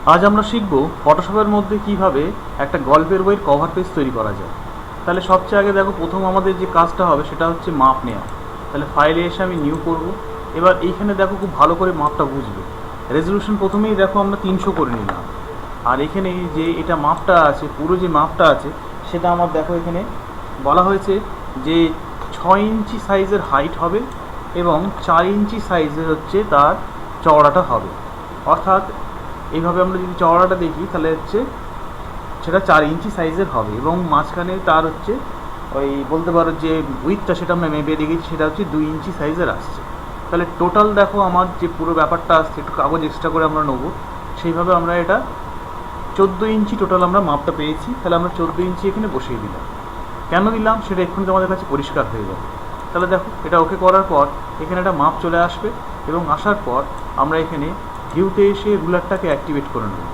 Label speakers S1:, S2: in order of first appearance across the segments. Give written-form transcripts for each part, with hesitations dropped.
S1: আজ আমরা শিখব ফটোশপের মধ্যে কিভাবে একটা গল্পের বইয়ের কভার পেজ তৈরি করা যায়। তাহলে সবচেয়ে আগে দেখো, প্রথম আমাদের যে কাজটা হবে সেটা হচ্ছে মাপ নেওয়া। তাহলে ফাইলে এসে আমি নিউ করব। এবার এইখানে দেখো, খুব ভালো করে মাপটা বুঝবে। রেজলিউশন প্রথমেই দেখো আমরা 300 করে নিলাম। আর এখানে যে এটা মাপটা আছে, পুরো যে মাপটা আছে সেটা আমার দেখো এখানে বলা হয়েছে যে 6 ইঞ্চি সাইজের হাইট হবে এবং 4 ইঞ্চি সাইজের হচ্ছে তার চওড়াটা হবে। অর্থাৎ এইভাবে আমরা যদি চওড়াটা দেখি তাহলে হচ্ছে সেটা 4 ইঞ্চি সাইজের হবে এবং মাঝখানে তার হচ্ছে ওই বলতে পারো যে উইথটা সেটা আমরা মেপে দেখেছি, সেটা হচ্ছে 2 ইঞ্চি সাইজের আসছে। তাহলে টোটাল দেখো আমার যে পুরো ব্যাপারটা আসছে, একটু কাগজ এক্সট্রা করে আমরা নেবো। সেইভাবে আমরা এটা 14 ইঞ্চি টোটাল আমরা মাপটা পেয়েছি। তাহলে আমরা 14 ইঞ্চি এখানে বসিয়ে দিলাম। কেন দিলাম সেটা এক্ষুনি তোমাদের কাছে পরিষ্কার হয়ে যাবে। তাহলে দেখো, এটা ওকে করার পর এখানে একটা মাপ চলে আসবে এবং আসার পর আমরা এখানে ভিউতে এসে রুলারটাকে অ্যাক্টিভেট করে নেব।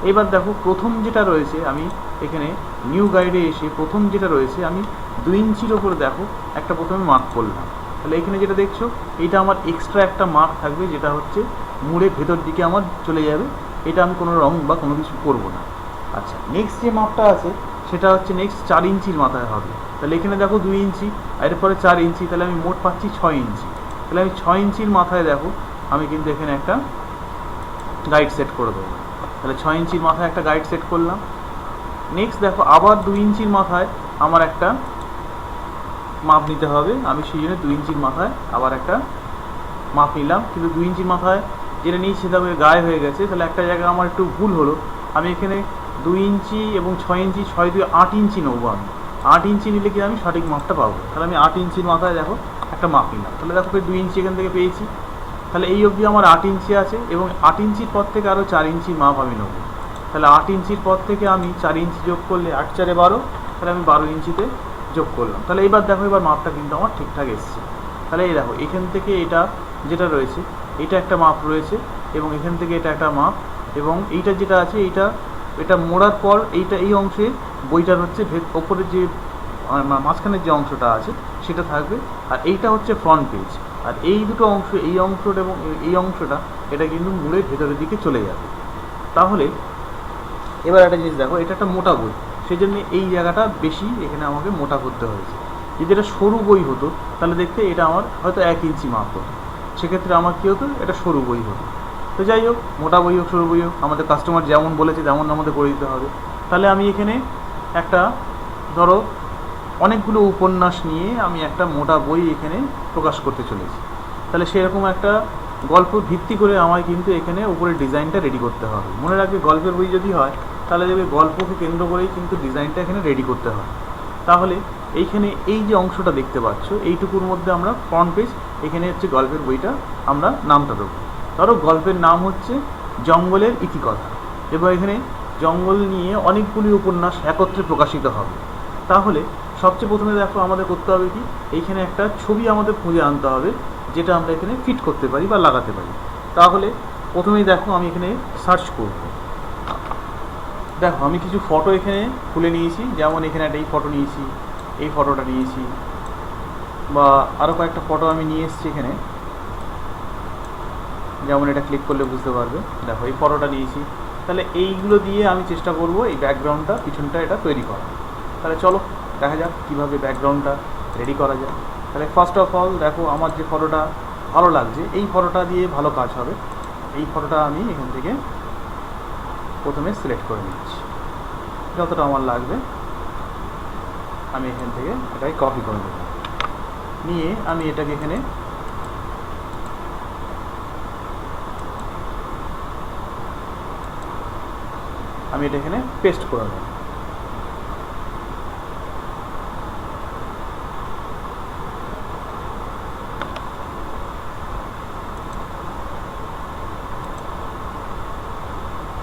S1: এবার দেখো, প্রথম যেটা রয়েছে আমি এখানে নিউ গাইডে এসে প্রথম যেটা রয়েছে আমি 2 ইঞ্চির ওপরে দেখো একটা প্রথমে মার্ক করলাম। তাহলে এখানে যেটা দেখছো এইটা আমার এক্সট্রা একটা মার্ক থাকবে, যেটা হচ্ছে মুড়ে ভেতর দিকে আমার চলে যাবে। এটা আমি কোনো রং বা কোনো কিছু করবো না। আচ্ছা, নেক্সট যে মাপটা আছে সেটা হচ্ছে নেক্সট 4 ইঞ্চির মাথায় হবে। তাহলে এখানে দেখো 2 ইঞ্চি, এরপরে 4 ইঞ্চি, তাহলে আমি মোট পাচ্ছি 6 ইঞ্চি। তাহলে আমি 6 ইঞ্চির মাথায় দেখো আমি কিন্তু এখানে একটা গাইড সেট করে দেবো। তাহলে 6 ইঞ্চির মাথায় একটা গাইড সেট করলাম। নেক্সট দেখো, আবার 2 ইঞ্চির মাথায় আমার একটা মাপ নিতে হবে। আমি সেই জন্য 2 ইঞ্চির মাথায় আবার একটা মাপ নিলাম, কিন্তু 2 ইঞ্চির মাথায় যেটা নিয়েছি সেটা গায়ে হয়ে গেছে। তাহলে একটা জায়গায় আমার একটু ভুল হলো। আমি এখানে 2 ইঞ্চি এবং 6 ইঞ্চি, 6 2 8 ইঞ্চি নেবো। আমি 8 ইঞ্চি নিলে কি আমি সঠিক মাপটা পাবো। তাহলে আমি 8 ইঞ্চির মাথায় দেখো একটা মাপ নিলাম। তাহলে দেখো 2 ইঞ্চি এখান থেকে পেয়েছি। তাহলে এই অবধি আমার 8 ইঞ্চি আছে এবং 8 ইঞ্চির পর থেকে আরও 4 ইঞ্চি মাপ আমি নেবো। তাহলে 8 ইঞ্চির পর থেকে আমি 4 ইঞ্চি যোগ করলে 8 4 12, তাহলে আমি 12 ইঞ্চিতে যোগ করলাম। তাহলে এইবার দেখো, এবার মাপটা কিন্তু আমার ঠিকঠাক এসছে। তাহলে এই দেখো, এখান থেকে এটা যেটা রয়েছে এটা একটা মাপ রয়েছে এবং এখান থেকে এটা একটা মাপ, এবং এইটা যেটা আছে এটা মোড়ার পর এইটা এই অংশে বইটার হচ্ছে ওপরে যে মাঝখানের যে অংশটা আছে সেটা থাকবে। আর এইটা হচ্ছে ফ্রন্ট পেজ। আর এই দুটো অংশ, এই অংশটা এবং এই অংশটা, এটা কিন্তু মুড়ে ভেতরের দিকে চলে যাবে। তাহলে এবার একটা জিনিস দেখো, এটা একটা মোটা বই, সেই জন্য এই জায়গাটা বেশি এখানে আমাকে মোটা করতে হয়েছে। যদি এটা সরু বই হতো তাহলে দেখতে এটা আমার হয়তো 1 ইঞ্চি মাপ হতো, সেক্ষেত্রে আমার কী হতো, এটা সরু বই হতো। তো যাই হোক, মোটা বই হোক সরু বই হোক, আমাদের কাস্টমার যেমন বলেছে তেমন আমাদের করে দিতে হবে। তাহলে আমি এখানে একটা ধরো অনেকগুলো উপন্যাস নিয়ে আমি একটা মোটা বই এখানে প্রকাশ করতে চলেছি। তাহলে সেরকম একটা গল্প ভিত্তি করে আমায় কিন্তু এখানে উপরে ডিজাইনটা রেডি করতে হবে। মনে রাখবে, গল্পের বই যদি হয় তাহলে দেখবে গল্পকে কেন্দ্র করেই কিন্তু ডিজাইনটা এখানে রেডি করতে হয়। তাহলে এইখানে এই যে অংশটা দেখতে পাচ্ছ, এইটুকুর মধ্যে আমরা ফ্রন্ট পেজ, এখানে হচ্ছে গল্পের বইটা আমরা নামটা দেবো। ধরো গল্পের নাম হচ্ছে জঙ্গলের ইতিকথা, এবং এখানে জঙ্গল নিয়ে অনেকগুলি উপন্যাস একত্রে প্রকাশিত হবে। তাহলে সবচেয়ে প্রথমে দেখো আমাদের করতে হবে কি, এইখানে একটা ছবি আমাদের খুঁজে আনতে হবে যেটা আমরা এখানে ফিট করতে পারি বা লাগাতে পারি। তাহলে প্রথমেই দেখো আমি এখানে সার্চ করব। দেখো আমি কিছু ফটো এখানে খুলে নিয়েছি, যেমন এখানে একটা এই ফটো নিয়েছি, এই ফটোটা নিয়েছি, বা আরও কয়েকটা ফটো আমি নিয়ে এসেছি এখানে। যেমন এটা ক্লিক করলে বুঝতে পারবে, দেখো এই ফটোটা নিয়েছি। তাহলে এইগুলো দিয়ে আমি চেষ্টা করব এই ব্যাকগ্রাউন্ডটা, পিছনটা এটা তৈরি করা। তাহলে চলো দেখা যাক কীভাবে ব্যাকগ্রাউন্ডটা রেডি করা যায়। তাহলে ফার্স্ট অফ অল দেখো, আমার যে ফটোটা ভালো লাগছে এই ফটোটা দিয়ে ভালো কাজ হবে। এই ফটোটা আমি এখান থেকে প্রথমে সিলেক্ট করে নিচ্ছি, যতটা আমার লাগবে আমি এখান থেকে এটাকে কপি করে নেব। নিয়ে আমি এটাকে এখানে পেস্ট করে নেব।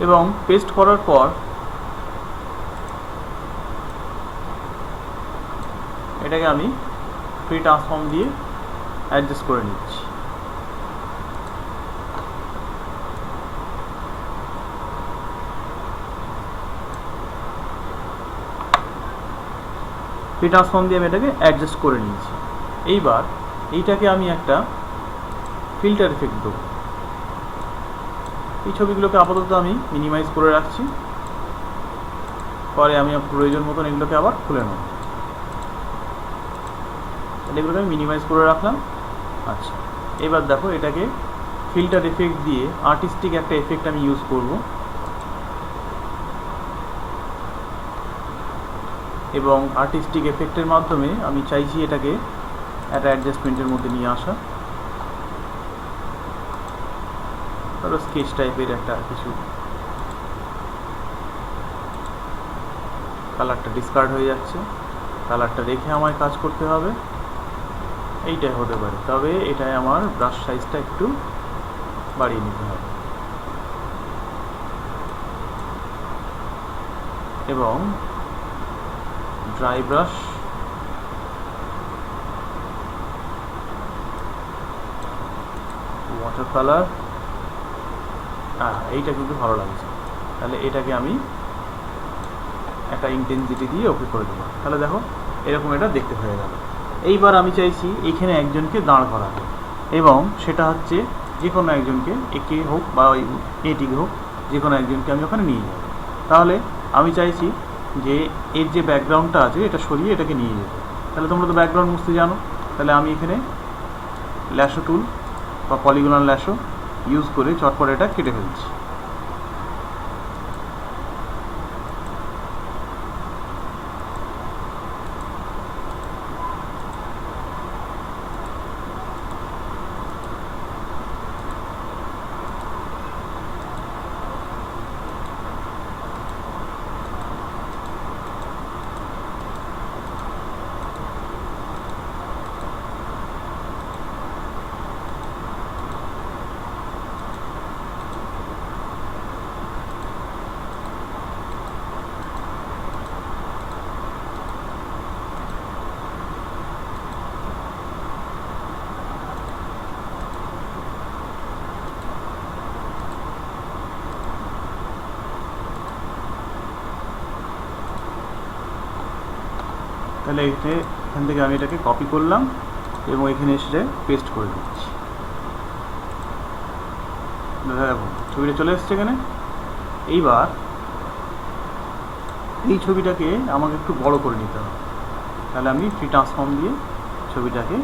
S1: এবং পেস্ট করার পর এটাকে আমি ফ্রি ট্রান্সফর্ম দিয়ে অ্যাডজাস্ট করে নিচ্ছি। ফ্রি ট্রান্সফর্ম দিয়ে আমি এটাকে অ্যাডজাস্ট করে নিয়েছি। এইবার এইটাকে আমি একটা ফিল্টার এফেক্ট দেবো। এই ছবিগুলোকে আপাতত আমি মিনিমাইজ করে রাখছি, পরে আমি প্রয়োজন মতন এগুলোকে আবার খুলে নেব। এগুলোকে আমি মিনিমাইজ করে রাখলাম। আচ্ছা, এবার দেখো এটাকে ফিল্টার এফেক্ট দিয়ে আর্টিস্টিক একটা এফেক্ট আমি ইউজ করব, এবং আর্টিস্টিক এফেক্টের মাধ্যমে আমি চাইছি এটাকে একটা অ্যাডজাস্টমেন্টের মধ্যে নিয়ে আসা। ধরো স্কেচ টাইপের একটা কিছু, কালারটা ডিসকার্ড হয়ে যাচ্ছে, কালারটা রেখে আমায় কাজ করতে হবে। এইটাই হতে পারে, তবে এটাই আমার ব্রাশ সাইজটা একটু বাড়িয়ে নিতে হবে, এবং ড্রাই ব্রাশ ওয়াটার কালার, এইটা কিন্তু ভালো লাগছে, তাহলে এটাকে আমি একটা ইন্টেন্সিটি দিয়ে ওকে করে দিলাম। তাহলে দেখো এরকম এটা দেখতে হয়ে গেল। এইবার আমি চাইছি এখানে একজনকে দাঁড় করাতে, এবং সেটা হচ্ছে যে কোনো একজনকে, একে হোক বা ওই এটিকে হোক, যে কোনো একজনকে আমি ওখানে নিয়ে যাব। তাহলে আমি চাইছি যে এর যে ব্যাকগ্রাউন্ডটা আছে এটা সরিয়ে এটাকে নিয়ে যেতে। তাহলে তোমরা তো ব্যাকগ্রাউন্ড মুছতে জানো, তাহলে আমি এখানে ল্যাশো টুল বা পলিগনাল ল্যাশো ইউজ করে চটপট এটা কেটে ফেলছি। তাহলে এখান থেকে আমি এটাকে কপি করলাম এবং এখানে এসে পেস্ট করে দিচ্ছি। দেখো ছবিটা চলে এসছে এখানে। এইবার এই ছবিটাকে আমাকে একটু বড় করে নিতে হবে, তাহলে আমি ফ্রি ট্রান্সফর্ম দিয়ে ছবিটাকে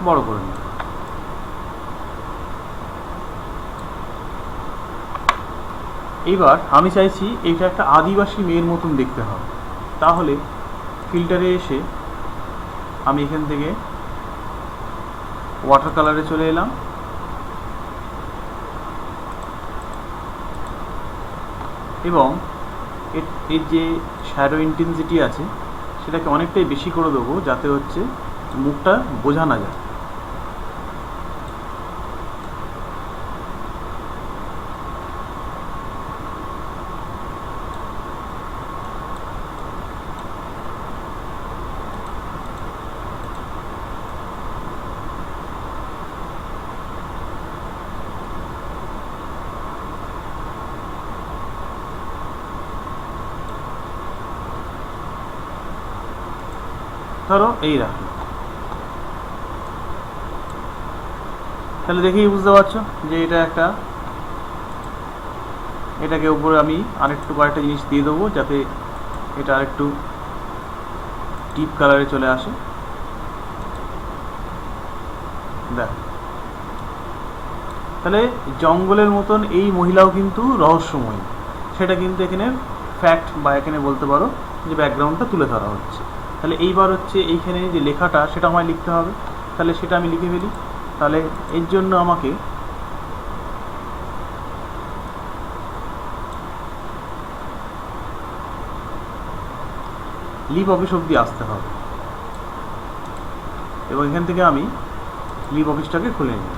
S1: বড় করে নিব। এইবার আমি চাইছি এইটা একটা আদিবাসী মেয়ের মতন দেখতে হবে, তাহলে ফিল্টারে এসে আমি এখান থেকে ওয়াটার কালারে চলে এলাম, এবং এর যে শ্যাডো ইন্টেন্সিটি আছে সেটাকে অনেকটাই বেশি করে দেবো, যাতে হচ্ছে মুখটা বোঝা না যায়। ধরো এই রাখলো, তাহলে দেখেই বুঝতে পারছো যে এটা একটা, এটাকে উপরে আমি আরেকটু কয়েকটা জিনিস দিয়ে দেবো যাতে এটা আরেকটু ডিপ কালারে চলে আসে। দেখ, তাহলে জঙ্গলের মতন এই মহিলাও কিন্তু রহস্যময়ী, সেটা কিন্তু এখানে ফ্যাক্ট বা এখানে বলতে পারো যে ব্যাকগ্রাউন্ডটা তুলে ধরা হচ্ছে। তাহলে এইবার হচ্ছে এইখানে যে লেখাটা সেটা আমায় লিখতে হবে, তাহলে সেটা আমি লিখে ফেলি। তাহলে এর জন্য আমাকে লিভ অফিস অবধি আসতে হবে, এবং এখান থেকে আমি লিভ অফিসটাকে খুলে নিই।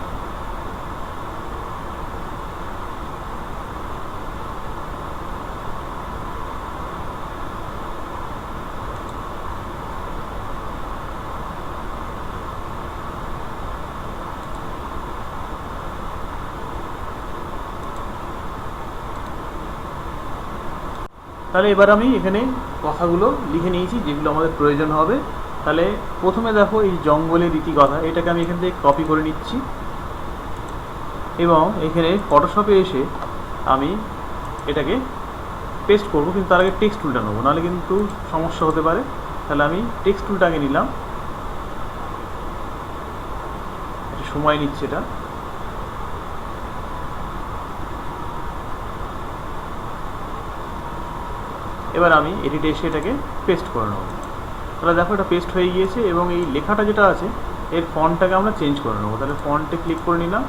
S1: তাহলে এবার আমি এখানে কথাগুলো লিখে নিয়েছি যেগুলো আমাদের প্রয়োজন হবে। তাহলে প্রথমে দেখো এই জঙ্গলের রীতিকথা, এটাকে আমি এখান থেকে কপি করে নিচ্ছি, এবং এখানে ফটোশপে এসে আমি এটাকে পেস্ট করবো, কিন্তু তার আগে টেক্সট টুলটা নেবো, নাহলে কিন্তু সমস্যা হতে পারে। তাহলে আমি টেক্সট টুলটা আগে নিলাম, একটু সময় নিচ্ছে এটা। এবার আমি এডিটে এসে এটাকে পেস্ট করে নেবো। তাহলে দেখো এটা পেস্ট হয়ে গিয়েছে, এবং এই লেখাটা যেটা আছে এর ফন্টটাকে আমরা চেঞ্জ করে নেবো। তাহলে ফন্টে ক্লিক করে নিলাম,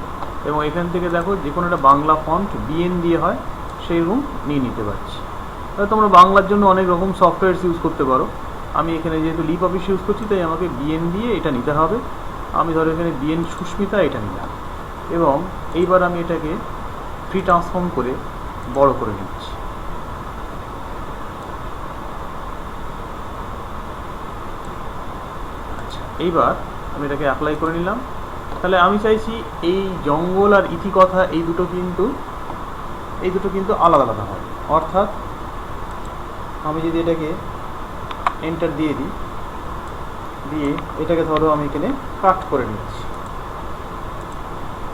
S1: এবং এখান থেকে দেখো যে কোনো একটা বাংলা ফন্ট বিএন দিয়ে হয় সেইরকম নিয়ে নিতে পারছি। তাহলে তোমরা বাংলার জন্য অনেক রকম সফটওয়্যারস ইউজ করতে পারো। আমি এখানে যেহেতু লিপ অফিস ইউজ করছি তাই আমাকে বিএন দিয়ে এটা নিতে হবে। আমি ধরো এখানে বিএন সুস্মিতা এটা নিলাম, এবং এইবার আমি এটাকে ফ্রি ট্রান্সফর্ম করে বড় করে নিচ্ছি। আচ্ছা, এইবার আমি এটাকে অ্যাপ্লাই করে নিলাম। তাহলে আমি চাইছি এই জঙ্গল আর ইতিকথা এই দুটো কিন্তু আলাদা আলাদা হয়। অর্থাৎ আমি যদি এটাকে এন্টার দিয়ে দিই, দিয়ে এটাকে ধরো আমি এখানে কাট করে নিচ্ছি,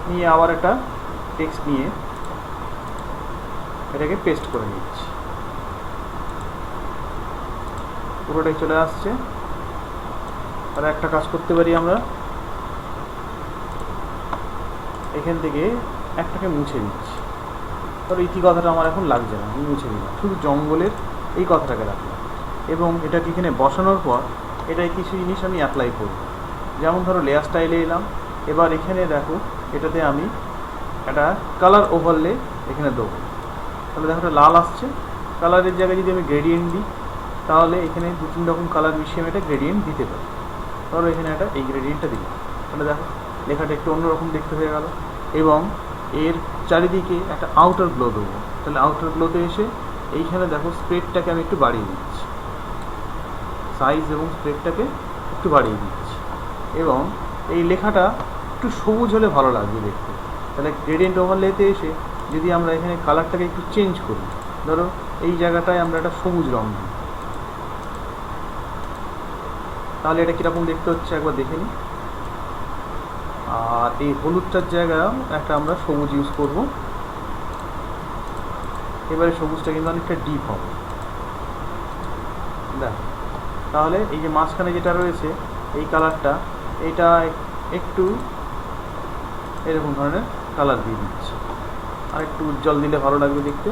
S1: নিয়ে আবার একটা টেক্সট নিয়ে এটাকে পেস্ট করে নিচ্ছি। পুরোটাই চলে আসছে। তাহলে একটা কাজ করতে পারি আমরা, এখান থেকে একটাকে মুছে দিচ্ছি। ধরো ইতি কথাটা আমার এখন লাগছে না, আমি মুছে দিলাম, শুধু জঙ্গলের এই কথাটাকে রাখলাম। এবং এটাকে এখানে বসানোর পর এটাই কিছু জিনিস আমি অ্যাপ্লাই করব। যেমন ধরো লেয়ার স্টাইলে এলাম, এবার এখানে দেখো এটাতে আমি একটা কালার ওভারলে এখানে দেবো। তাহলে দেখো এটা লাল আসছে। কালারের জায়গায় যদি আমি গ্রেডিয়েন্ট দিই, তাহলে এখানে 2-3 রকম কালার মিশিয়ে আমি একটা গ্রেডিয়েন্ট দিতে পারি। ধরো এখানে একটা এই গ্রেডিয়েন্টটা দিলাম, তাহলে দেখো লেখাটা একটু অন্যরকম দেখতে হয়ে গেল। এবং এর চারিদিকে একটা আউটার গ্লো দেবো। তাহলে আউটার গ্লোতে এসে এইখানে দেখো স্প্রেডটাকে আমি একটু বাড়িয়ে দিচ্ছি, সাইজ এবং স্প্রেডটাকে একটু বাড়িয়ে দিচ্ছি। এবং এই লেখাটা একটু সবুজ হলে ভালো লাগবে দেখতে। তাহলে গ্রেডিয়েন্ট ওভারলেতে এসে যদি আমরা এখানে কালারটাকে একটু চেঞ্জ করি, ধরো এই জায়গাটায় আমরা একটা সবুজ রঙ দিই, তাহলে এটা কীরকম দেখতে হচ্ছে একবার দেখে নিই। আর এই হলুদটার জায়গায় একটা আমরা সবুজ ইউজ করব। এবারে সবুজটা কিন্তু অনেকটা ডিপ হবে, দেখ। তাহলে এই যে মাঝখানে যেটা রয়েছে এই কালারটা, এইটা একটু এরকম ধরনের কালার দিয়ে দিচ্ছি, আর একটু উজ্জ্বল দিলে ভালো লাগবে দেখতে।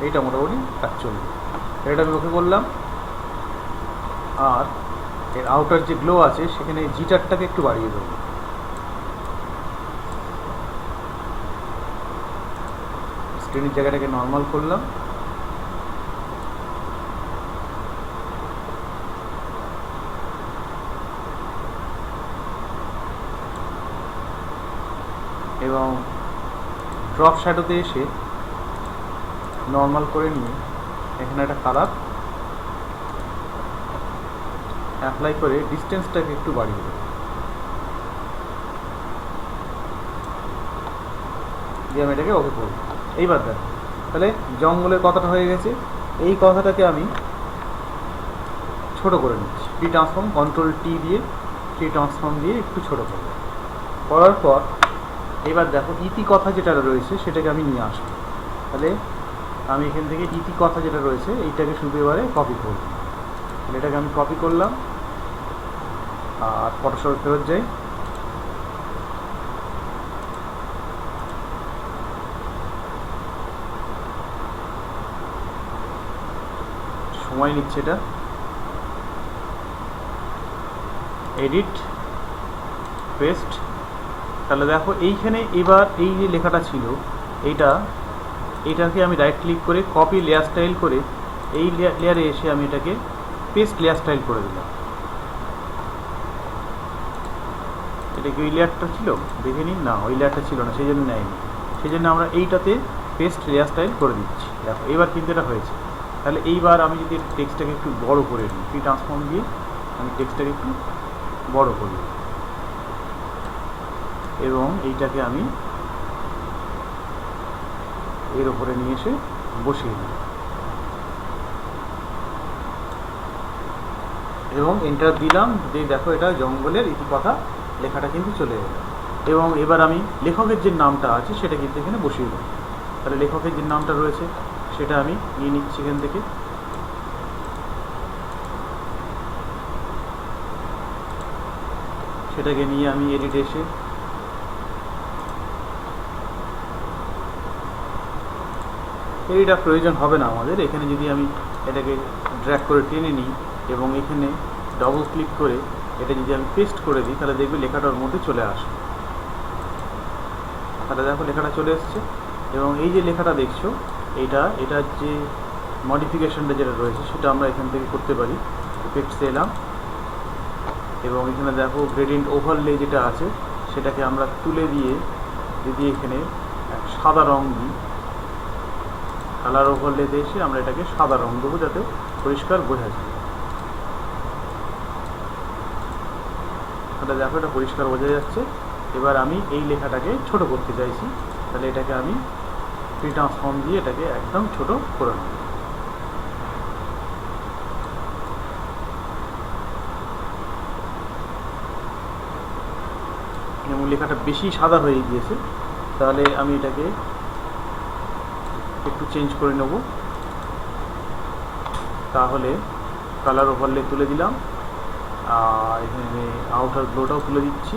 S1: এইটা মোটামুটি কাজ চলবে। এটা আমি ওকে করলাম। আর এর আউটার যে গ্লো আছে সেখানে জিটারটাকে একটু বাড়িয়ে দেবো। স্ক্রিনের জায়গাটাকে নর্মাল করলাম। এবং ড্রপ শ্যাডোতে এসে নর্মাল করে নিয়ে এখানে একটা কালার অ্যাপ্লাই করে ডিস্টেন্সটাকে একটু বাড়িয়ে দেবো, দিয়ে আমি এটাকে ওকে করবো। এইবার দেখো তাহলে জঙ্গলের কথাটা হয়ে গেছে। এই কথাটাকে আমি ছোট করে নিচ্ছি, ফ্রি ট্রান্সফর্ম কন্ট্রোল টি দিয়ে ফ্রি ট্রান্সফর্ম দিয়ে একটু ছোট করবো। করার পর এবার দেখো ইতি কথা যেটা রয়েছে সেটাকে আমি নিয়ে আসবো। তাহলে আমি এখান থেকে ইতি কথা যেটা রয়েছে এইটাকে শুধু এবারে কপি করব। তাহলে এটাকে আমি কপি করলাম, আর ফটোশপে ফেরত যাই। সময় নিচ্ছে এটা। Edit, paste. তাহলে দেখো এইখানে এবার এই যে লেখাটা ছিল এইটাকে আমি রাইট ক্লিক করে কপি লেয়ার স্টাইল করে এই লেয়ারে এসে আমি এটাকে পেস্ট লেয়ার স্টাইল করে দিলাম। এটা কি ওই লেয়ারটা ছিল? দেখে নিন, না ওই লেয়ারটা ছিল না, সেই জন্য নেয়নি। সেই জন্য আমরা এইটাতে পেস্ট লেয়ার স্টাইল করে দিচ্ছি। দেখো এবার কিন্তু এটা হয়েছে। তাহলে এইবার আমি যদি টেক্সটটাকে একটু বড় করে নিই, ফ্রি ট্রান্সফর্ম দিয়ে আমি টেক্সটটাকে একটু বড় করি এবং এইটাকে আমি এর উপরে নিয়ে এসে বসিয়ে দিই এবং এন্টার দিলাম, দিয়ে দেখো এটা জঙ্গলের ইতিকথা লেখাটা কিন্তু চলে এলো। এবং এবার আমি লেখকের যে নামটা আছে সেটা কিন্তু এখানে বসিয়ে দেবো। তাহলে লেখকের যে নামটা রয়েছে সেটা আমি নিয়ে নিচ্ছি এখান থেকে, সেটাকে নিয়ে আমি এডিটে এসে এইটা প্রয়োজন হবে না আমাদের, এখানে যদি আমি এটাকে ড্র্যাগ করে টেনে নিই এবং এখানে ডবল ক্লিক করে এটা যদি আমি পেস্ট করে দিই তাহলে দেখবে লেখাটার মধ্যে চলে আসে। তাহলে দেখো লেখাটা চলে এসছে এবং এই যে লেখাটা দেখছো এটার যে মডিফিকেশনটা যেটা রয়েছে সেটা আমরা এখান থেকে করতে পারি। ইফেক্টসে এলাম এবং এখানে দেখো গ্রেডিয়েন্ট ওভারলে যেটা আছে সেটাকে আমরা তুলে দিয়ে যদি এখানে সাদা রং দিই, কালার ওভারলেতে এসে আমরা এটাকে সাদা রং দেবো যাতে পরিষ্কার বোঝা যায়। তাহলে দেখো এটা পরিষ্কার বোঝা যাচ্ছে। এবার আমি এই লেখাটাকে ছোট করতে চাইছি, তাহলে এটাকে আমি ফ্রি ট্রান্সফর্ম দিয়ে এটাকে একদম ছোট করে নেব। এবং লেখাটা বেশি সাদা হয়ে গিয়েছে, তাহলে আমি এটাকে একটু চেঞ্জ করে নেব। তাহলে কালার ওভারলে তুলে দিলাম আর এখানে আউটার গ্লোটাও তুলে দিচ্ছি,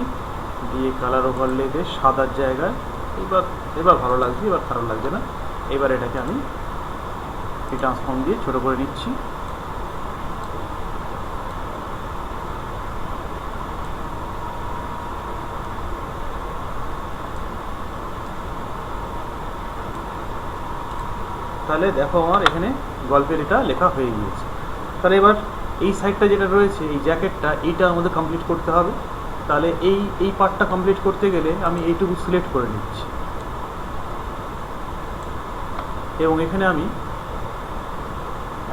S1: দিয়ে কালার ওভারলেতে সাদার জায়গায় এবার ভালো লাগছে, এবার খারাপ লাগছে না। এবার এটাকে আমি ফ্রি ট্রান্সফর্ম দিয়ে ছোট করে নিচ্ছি। তাহলে দেখো আমার এখানে গল্পের এটা লেখা হয়ে গিয়েছে। তাহলে এবার এই সাইডটা যেটা রয়েছে এই জ্যাকেটটা, এইটা আমাদের কমপ্লিট করতে হবে। তাহলে এই পার্টটা কমপ্লিট করতে গেলে আমি এইটুকু সিলেক্ট করে নিচ্ছি এবং এখানে আমি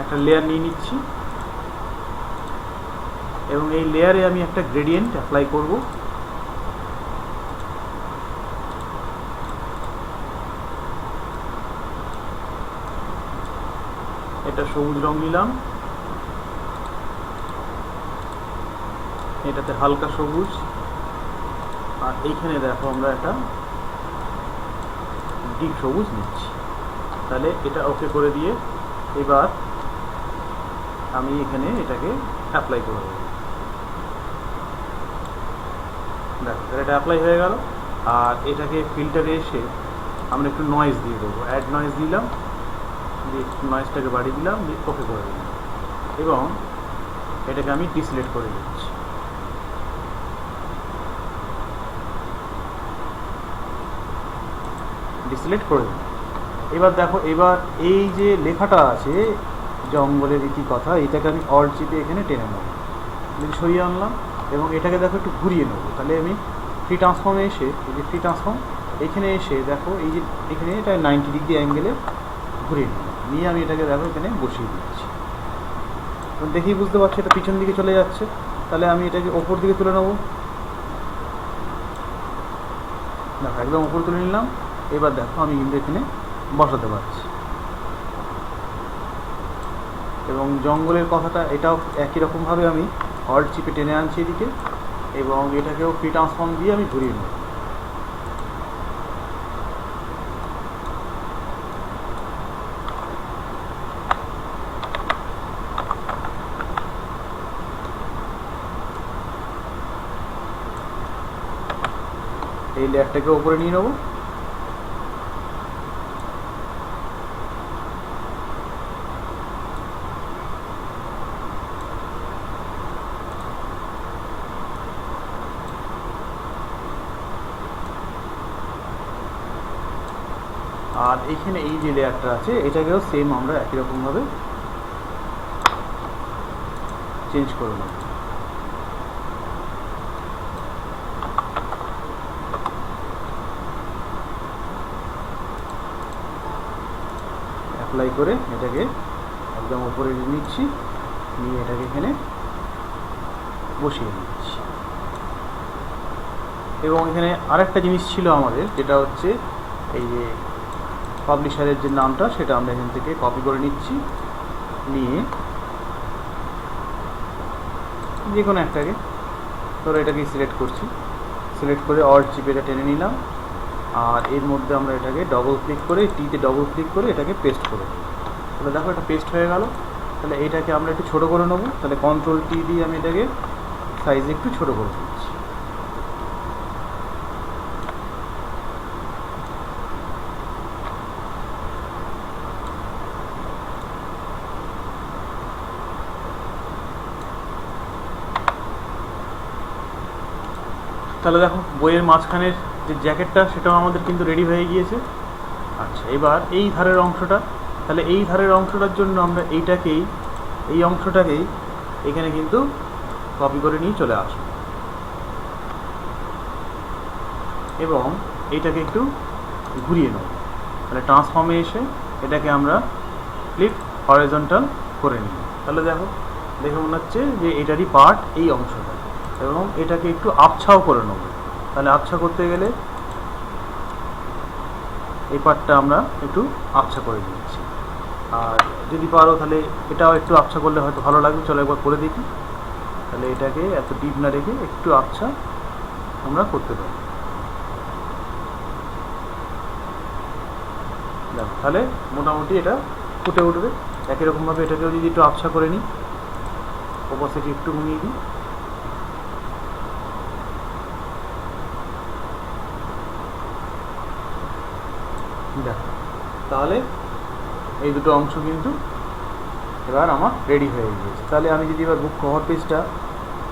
S1: একটা লেয়ার নিয়ে নিচ্ছি এবং এই লেয়ারে আমি একটা গ্রেডিয়েন্ট অ্যাপ্লাই করব। এটা সবুজ রং নিলাম, এটাতে হালকা সবুজ, আর এইখানে দেখো আমরা একটা ডিপ সবুজ নিচ্ছি। তাহলে এটা ওকে করে দিয়ে এবার আমি এখানে এটাকে অ্যাপ্লাই করে দেবো। দেখো এটা অ্যাপ্লাই হয়ে গেল। আর এটাকে ফিল্টারে এসে আমরা একটু নয়েজ দিয়ে দেবো, অ্যাড নয়েজ দিলাম, দিয়ে একটু নয়েজটাকে বাড়িয়ে দিলাম, দিয়ে ওকে করে দিলাম এবং এটাকে আমি ডিসিলেক্ট করে দিচ্ছি। ডিসিলেক্ট করে দিলাম। এবার দেখো এবার এই যে লেখাটা আছে জঙ্গলের ইতিকথা, এটাকে আমি অল্ট চিপে এখানে টেনে নেব, সরিয়ে আনলাম এবং এটাকে দেখো একটু ঘুরিয়ে নেবো। তাহলে আমি ফ্রি ট্রান্সফর্মে এসে এই যে ফ্রি ট্রান্সফর্ম এখানে এসে দেখো এই যে এখানে এটা 90 ডিগ্রি অ্যাঙ্গেলে ঘুরিয়ে নিয়ে আমি এটাকে দেখো এখানে বসিয়ে দিচ্ছি। দেখেই বুঝতে পারছি এটা পিছন দিকে চলে যাচ্ছে। তাহলে আমি এটাকে ওপর দিকে তুলে নেবো, দেখো একদম ওপর তুলে নিলাম। এবার দেখো আমি কিন্তু এখানে বসাতে পারছি এবং জঙ্গলের কথাটা এটাও একই রকমভাবে আমি অল্ট চিপে টেনে আনছি এদিকে এবং এটাকেও ফ্রি ট্রান্সফর্ম দিয়ে আমি ঘুরিয়ে নেব। এই লেয়ারটাকে উপরে নিয়ে নেব। আর এইখানে এই যে লেয়ারটা আছে এটাকেও সেম আমরা একই রকমভাবে চেঞ্জ করে নেব। অ্যাপ্লাই করে এটাকে একদম একদম উপরে নিচ্ছি, নিয়ে এটাকে এখানে বসিয়ে দিচ্ছি। এবং এখানে আরেকটা জিনিস ছিল আমাদের, যেটা হচ্ছে এই যে পাবলিশারের যে নামটা, সেটা আমরা এখান থেকে কপি করে নিচ্ছি, নিয়ে যে কোনো একটাকে, ধরো এটাকে সিলেক্ট করছি, সিলেক্ট করে অল্ট চিপে এটা টেনে নিলাম, আর এর মধ্যে আমরা এটাকে ডবল ক্লিক করে, টিতে ডবল ক্লিক করে এটাকে পেস্ট করে, তাহলে দেখো এটা পেস্ট হয়ে গেল। তাহলে এটাকে আমরা একটু ছোটো করে নেবো, তাহলে কন্ট্রোল টি দিয়ে আমি এটাকে সাইজে একটু ছোটো করে দিচ্ছি। তাহলে দেখো বইয়ের মাঝখানের যে জ্যাকেটটা, সেটাও আমাদের কিন্তু রেডি হয়ে গিয়েছে। আচ্ছা, এবার এই ধারের অংশটা, তাহলে এই ধারের অংশটার জন্য আমরা এই অংশটাকেই এখানে কিন্তু কপি করে নিয়ে চলে আসবো, এবং এইটাকে একটু ঘুরিয়ে নেব। তাহলে ট্রান্সফর্মে এসে এটাকে আমরা ফ্লিপ হরাইজন্টাল করে নিই। তাহলে দেখে মনে হচ্ছে যে এটারই পার্ট এই অংশটা, এবং এটাকে একটু আবছাও করে নেব। তাহলে আবছা করতে গেলে এই পার্টটা আমরা একটু আবছা করে দিচ্ছি, আর যদি পারো তাহলে এটাও একটু আবছা করলে হয়তো ভালো লাগবে। চলো একবার করে দেখি। তাহলে এটাকে এত ডিপ না রেখে একটু আবছা আমরা করতে পারি। দেখো তাহলে মোটামুটি এটা ফুটে উঠবে। একই রকমভাবে এটাকেও যদি একটু আবছা করে নিই, অপোসিটি একটু কমিয়ে দিই, দেখো তাহলে এই দুটো অংশ কিন্তু এবার আমার রেডি হয়ে গিয়েছে। তাহলে আমি যদি এবার বুক কভার পেজটা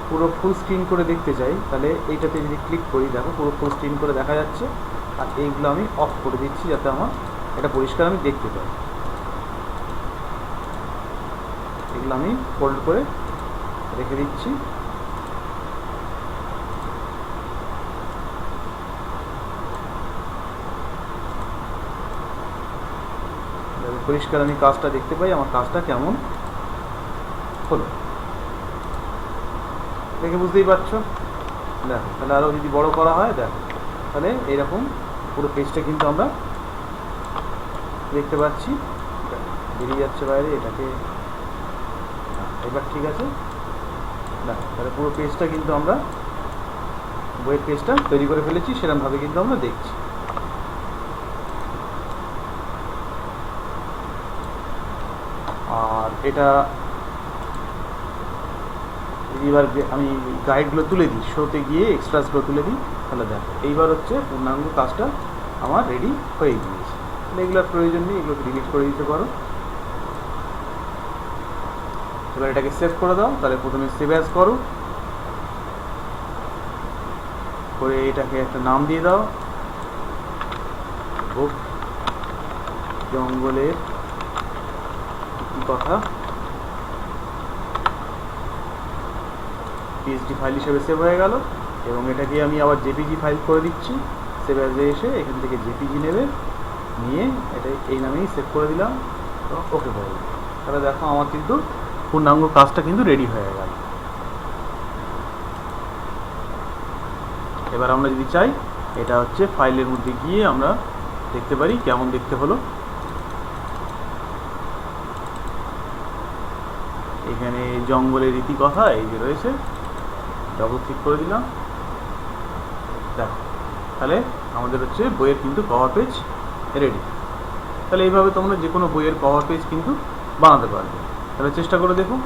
S1: পুরো ফুল স্ক্রিন করে দেখতে চাই, তাহলে এইটাতে যদি ক্লিক করি, দেখো পুরো ফুল স্ক্রিন করে দেখা যাচ্ছে। আর এইগুলো আমি অফ করে দিচ্ছি, যাতে আমার এটা পরিষ্কার আমি দেখতে পাই। এগুলো আমি ফোল্ড করে রেখে দিচ্ছি। পরিষ্কার আমি কাজটা দেখতে পাই, আমার কাজটা কেমন হলো দেখে বুঝতেই পারছো। দেখো তাহলে আরও যদি বড় করা হয়, দেখো তাহলে এইরকম পুরো পেজটা কিন্তু আমরা দেখতে পাচ্ছি। বেরিয়ে যাচ্ছে বাইরে, এটাকে এবার ঠিক আছে। দেখো তাহলে পুরো পেজটা কিন্তু আমরা বইয়ের পেজটা তৈরি করে ফেলেছি, সেরকমভাবে কিন্তু আমরা দেখছি। আর এটা এবার আমি গাইডগুলো তুলে দিই, শোতে গিয়ে এক্সট্রাসগুলো তুলে দিই, তাহলে দেখো এইবার হচ্ছে পূর্ণাঙ্গ কাজটা আমার রেডি হয়ে গিয়েছে। এগুলোর প্রয়োজন নেই, এগুলোকে ডিলিট করে দিতে পারো। এবার এটাকে সেভ করে দাও। তাহলে প্রথমে সেভ অ্যাজ করো, করে এটাকে একটা নাম দিয়ে দাও, বুক জঙ্গলের কথা পিএসডি ফাইল হিসেবে সেভ হয়ে গেল। এবং এটাকে আমি আবার জেপিজি ফাইল করে দিচ্ছি। সেভ অ্যাজে এসে এখান থেকে জেপিজি নেবে, নিয়ে এটা এই নামেই সেভ করে দিলাম, তো ওকে করে দিলাম। তাহলে দেখো আমার কিন্তু পূর্ণাঙ্গ কাজটা কিন্তু রেডি হয়ে গেল। এবার আমরা যদি চাই, এটা হচ্ছে ফাইলের মধ্যে গিয়ে আমরা দেখতে পারি কেমন দেখতে হলো। এখানে জঙ্গলের রীতিকথা এই যে রয়েছে, ডবল ক্লিক করে দিলাম। দেখো তাহলে আমাদের হচ্ছে বইয়ের কিন্তু কভার পেজ রেডি। তাহলে এইভাবে তোমরা যে কোনো বইয়ের কভার পেজ কিন্তু বানাতে পারবে। তাহলে চেষ্টা করে দেখো।